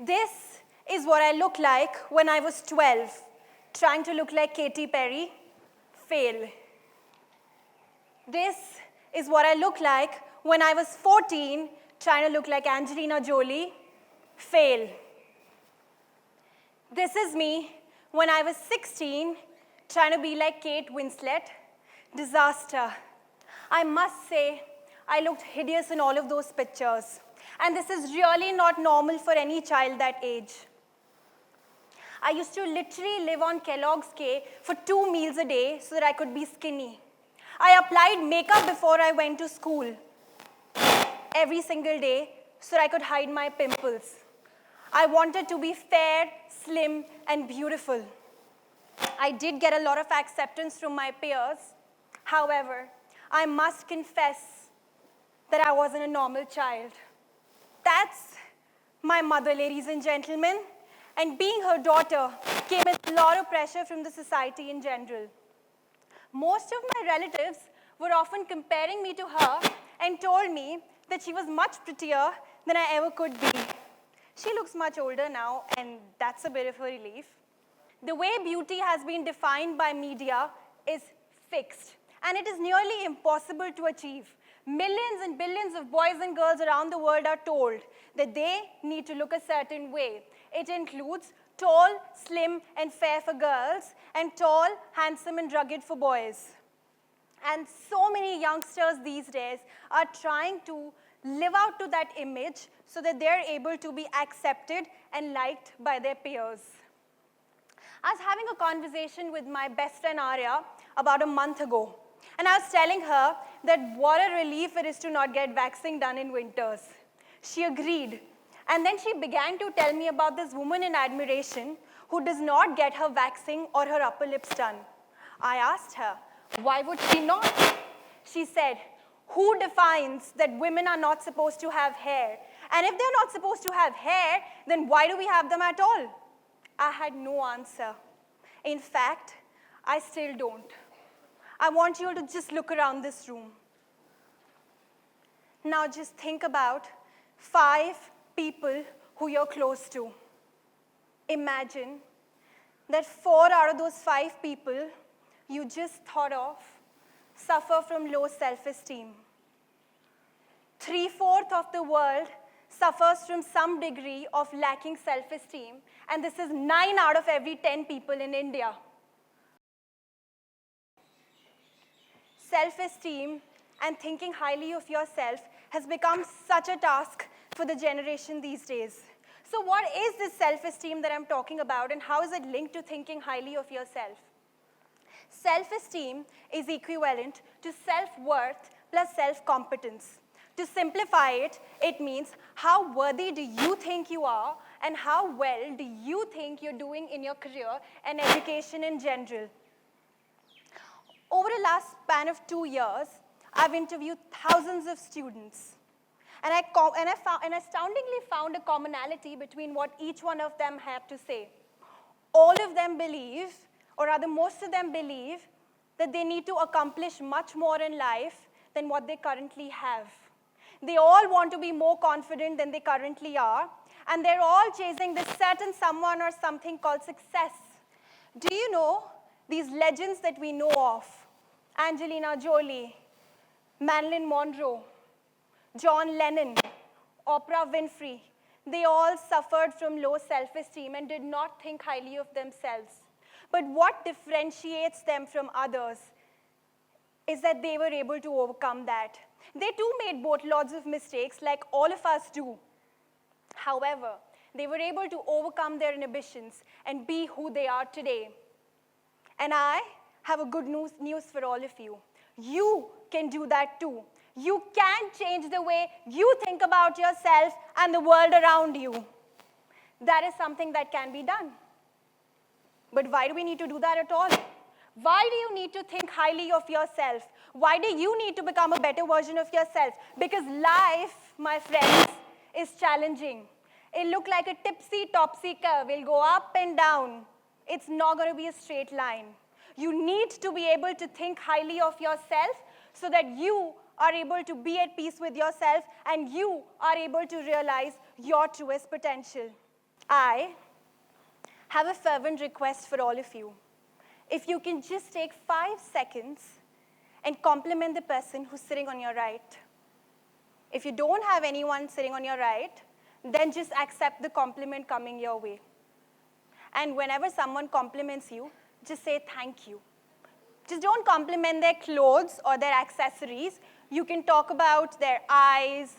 This is what I looked like when I was 12, trying to look like Katy Perry, fail. This is what I looked like when I was 14, trying to look like Angelina Jolie, fail. This is me when I was 16, trying to be like Kate Winslet, disaster. I must say, I looked hideous in all of those pictures. And this is really not normal for any child that age. I used to literally live on Kellogg's K for 2 meals a day so that I could be skinny. I applied makeup before I went to school every single day so that I could hide my pimples. I wanted to be fair, slim, and beautiful. I did get a lot of acceptance from my peers. However, I must confess that I wasn't a normal child. That's my mother, ladies and gentlemen. And being her daughter came with a lot of pressure from the society in general. Most of my relatives were often comparing me to her and told me that she was much prettier than I ever could be. She looks much older now, and that's a bit of a relief. The way beauty has been defined by media is fixed, and it is nearly impossible to achieve. Millions and billions of boys and girls around the world are told that they need to look a certain way. It includes tall, slim, and fair for girls, and tall, handsome, and rugged for boys. And so many youngsters these days are trying to live out to that image so that they're able to be accepted and liked by their peers. I was having a conversation with my best friend Arya about a month ago. And I was telling her that what a relief it is to not get waxing done in winters. She agreed. And then she began to tell me about this woman in admiration who does not get her waxing or her upper lips done. I asked her, why would she not? She said, who defines that women are not supposed to have hair? And if they're not supposed to have hair, then why do we have them at all? I had no answer. In fact, I still don't. I want you all to just look around this room. Now just think about 5 people who you're close to. Imagine that 4 out of those 5 people you just thought of suffer from low self-esteem. 3/4 of the world suffers from some degree of lacking self-esteem, and this is 9 out of every 10 people in India. Self-esteem and thinking highly of yourself has become such a task for the generation these days. So what is this self-esteem that I'm talking about, and how is it linked to thinking highly of yourself? Self-esteem is equivalent to self-worth plus self-competence. To simplify it, it means how worthy do you think you are, and how well do you think you're doing in your career and education in general. Over the last span of 2 years, I've interviewed thousands of students. And I astoundingly found a commonality between what each one of them had to say. All of them believe, or rather most of them believe, that they need to accomplish much more in life than what they currently have. They all want to be more confident than they currently are, and they're all chasing this certain someone or something called success. Do you know these legends that we know of? Angelina Jolie, Marilyn Monroe, John Lennon, Oprah Winfrey. They all suffered from low self-esteem and did not think highly of themselves. But what differentiates them from others is that they were able to overcome that. They too made boatloads of mistakes like all of us do. However, they were able to overcome their inhibitions and be who they are today. And I have a good news for all of you. You can do that too. You can change the way you think about yourself and the world around you. That is something that can be done. But why do we need to do that at all? Why do you need to think highly of yourself? Why do you need to become a better version of yourself? Because life, my friends, is challenging. It looks like a tipsy-topsy curve. It'll go up and down. It's not going to be a straight line. You need to be able to think highly of yourself so that you are able to be at peace with yourself and you are able to realize your truest potential. I have a fervent request for all of you. If you can just take 5 seconds and compliment the person who's sitting on your right. If you don't have anyone sitting on your right, then just accept the compliment coming your way. And whenever someone compliments you, just say thank you. Just don't compliment their clothes or their accessories. You can talk about their eyes,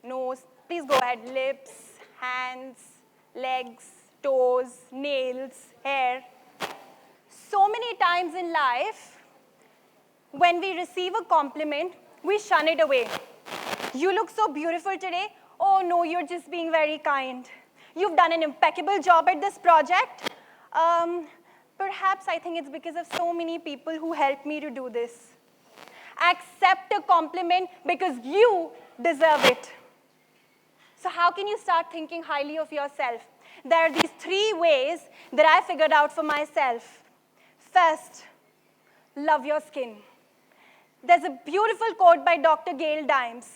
nose, please go ahead, lips, hands, legs, toes, nails, hair. So many times in life, when we receive a compliment, we shun it away. You look so beautiful today. Oh no, you're just being very kind. You've done an impeccable job at this project. Perhaps I think it's because of so many people who helped me to do this. Accept a compliment because you deserve it. So how can you start thinking highly of yourself? There are these 3 ways that I figured out for myself. First, love your skin. There's a beautiful quote by Dr. Gail Dimes.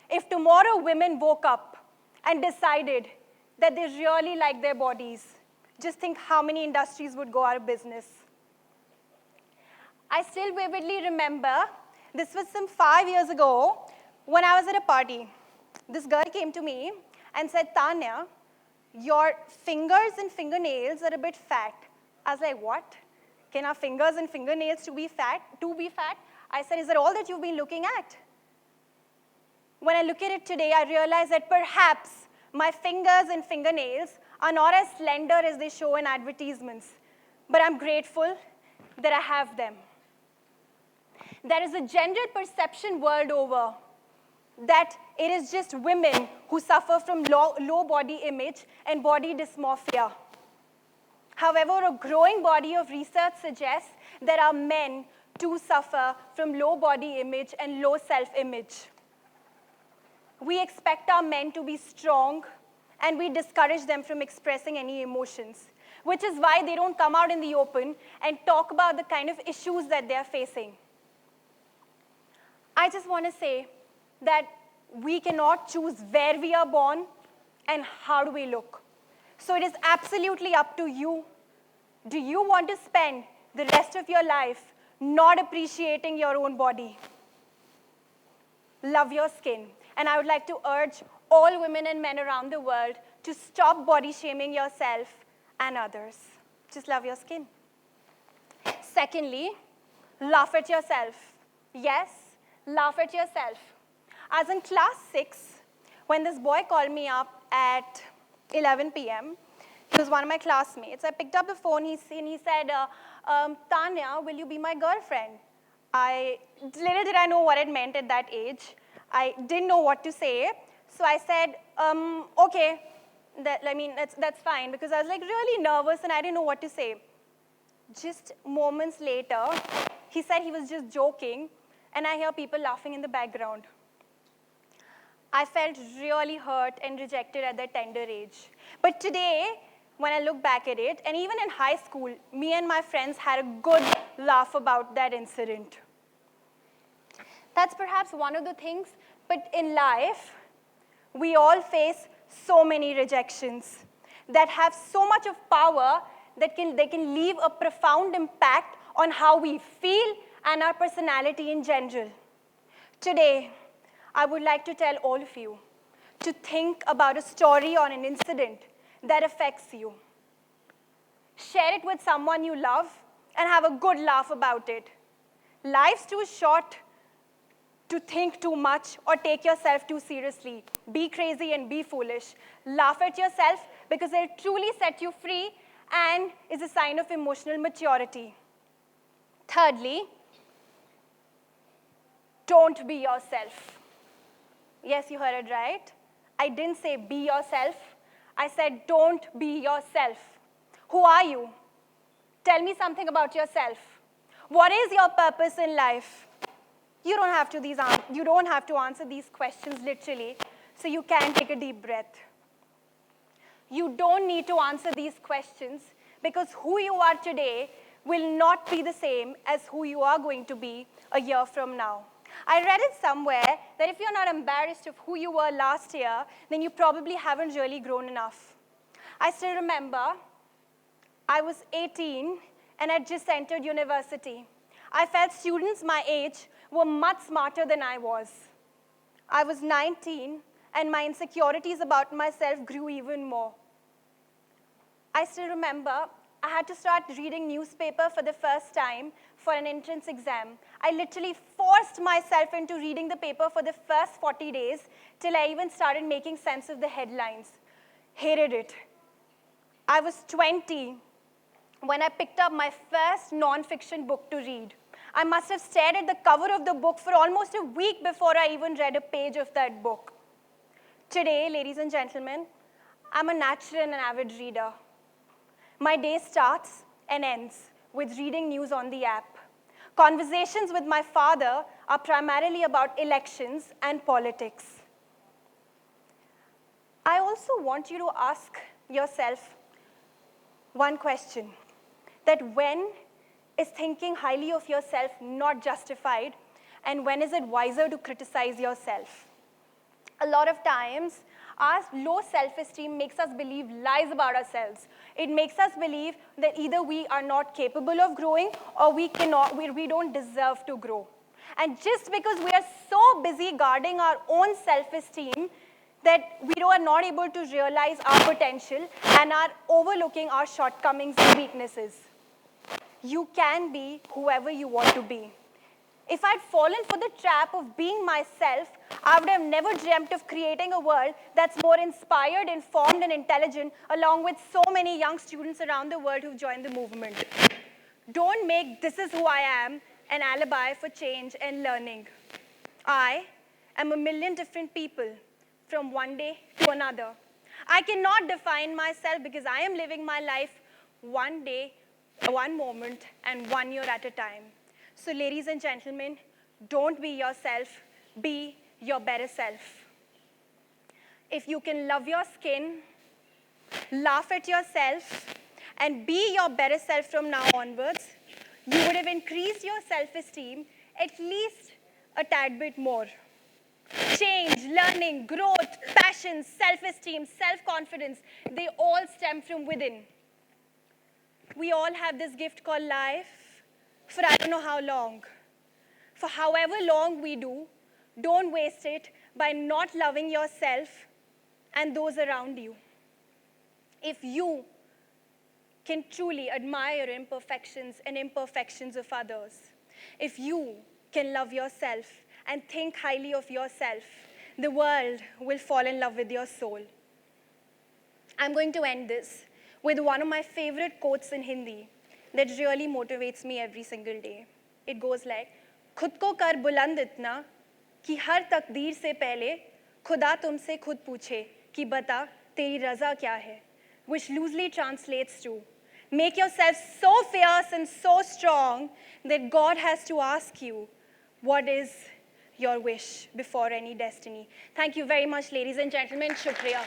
If tomorrow women woke up and decided that they really like their bodies, just think how many industries would go out of business. I still vividly remember, this was some 5 years ago, when I was at a party. This girl came to me and said, Tanya, your fingers and fingernails are a bit fat. I was like, what? Can our fingers and fingernails to be fat? I said, is that all that you've been looking at? When I look at it today, I realize that perhaps my fingers and fingernails are not as slender as they show in advertisements, but I'm grateful that I have them. There is a general perception world over that it is just women who suffer from low body image and body dysmorphia. However, a growing body of research suggests there are men too suffer from low body image and low self-image. We expect our men to be strong, and we discourage them from expressing any emotions, which is why they don't come out in the open and talk about the kind of issues that they're facing. I just want to say that we cannot choose where we are born and how do we look. So it is absolutely up to you. Do you want to spend the rest of your life not appreciating your own body? Love your skin. And I would like to urge all women and men around the world to stop body shaming yourself and others. Just love your skin. Secondly, laugh at yourself. Yes, laugh at yourself. I was in class 6 when this boy called me up at 11 p.m. He was one of my classmates. I picked up the phone and he said, Tanya, will you be my girlfriend? Little did I know what it meant at that age. I didn't know what to say. So I said, okay, that's fine, because I was like really nervous and I didn't know what to say. Just moments later, he said he was just joking, and I hear people laughing in the background. I felt really hurt and rejected at that tender age. But today, when I look back at it, and even in high school, me and my friends had a good laugh about that incident. That's perhaps one of the things, but in life, we all face so many rejections that have so much of power that they can leave a profound impact on how we feel and our personality in general. Today, I would like to tell all of you to think about a story or an incident that affects you. Share it with someone you love and have a good laugh about it. Life's too short to think too much or take yourself too seriously. Be crazy and be foolish. Laugh at yourself because it'll truly set you free and is a sign of emotional maturity. Thirdly, don't be yourself. Yes, you heard it right. I didn't say be yourself. I said don't be yourself. Who are you? Tell me something about yourself. What is your purpose in life? You don't have to answer these questions literally, so you can take a deep breath. You don't need to answer these questions because who you are today will not be the same as who you are going to be a year from now. I read it somewhere that if you're not embarrassed of who you were last year, then you probably haven't really grown enough. I still remember I was 18 and had just entered university. I felt students my age were much smarter than I was. I was 19 and my insecurities about myself grew even more. I still remember I had to start reading newspaper for the first time for an entrance exam. I literally forced myself into reading the paper for the first 40 days till I even started making sense of the headlines. Hated it. I was 20 when I picked up my first non-fiction book to read. I must have stared at the cover of the book for almost a week before I even read a page of that book. Today, ladies and gentlemen, I'm a natural and an avid reader. My day starts and ends with reading news on the app. Conversations with my father are primarily about elections and politics. I also want you to ask yourself one question, that when is thinking highly of yourself not justified, and when is it wiser to criticize yourself? A lot of times, our low self-esteem makes us believe lies about ourselves. It makes us believe that either we are not capable of growing or we don't deserve to grow. And just because we are so busy guarding our own self-esteem that we are not able to realize our potential and are overlooking our shortcomings and weaknesses. You can be whoever you want to be. If I'd fallen for the trap of being myself, I would have never dreamt of creating a world that's more inspired, informed, and intelligent, along with so many young students around the world who've joined the movement. Don't make "this is who I am" an alibi for change and learning. I am a million different people from one day to another. I cannot define myself because I am living my life one day, one moment, and 1 year at a time. So ladies and gentlemen, don't be yourself, be your better self. If you can love your skin, laugh at yourself, and be your better self from now onwards, you would have increased your self-esteem at least a tad bit more. Change, learning, growth, passion, self-esteem, self-confidence, they all stem from within. We all have this gift called life for I don't know how long. For however long we do, don't waste it by not loving yourself and those around you. If you can truly admire imperfections and imperfections of others, if you can love yourself and think highly of yourself, the world will fall in love with your soul. I'm going to end this with one of my favorite quotes in Hindi that really motivates me every single day. It goes like, खुद को कर बुलंद इतना कि हर तकदीर से पहले खुदा तुमसे खुद पूछे कि बता तेरी रज़ा क्या है, which loosely translates to, make yourself so fierce and so strong that God has to ask you, what is your wish before any destiny? Thank you very much, ladies and gentlemen. Shukriya.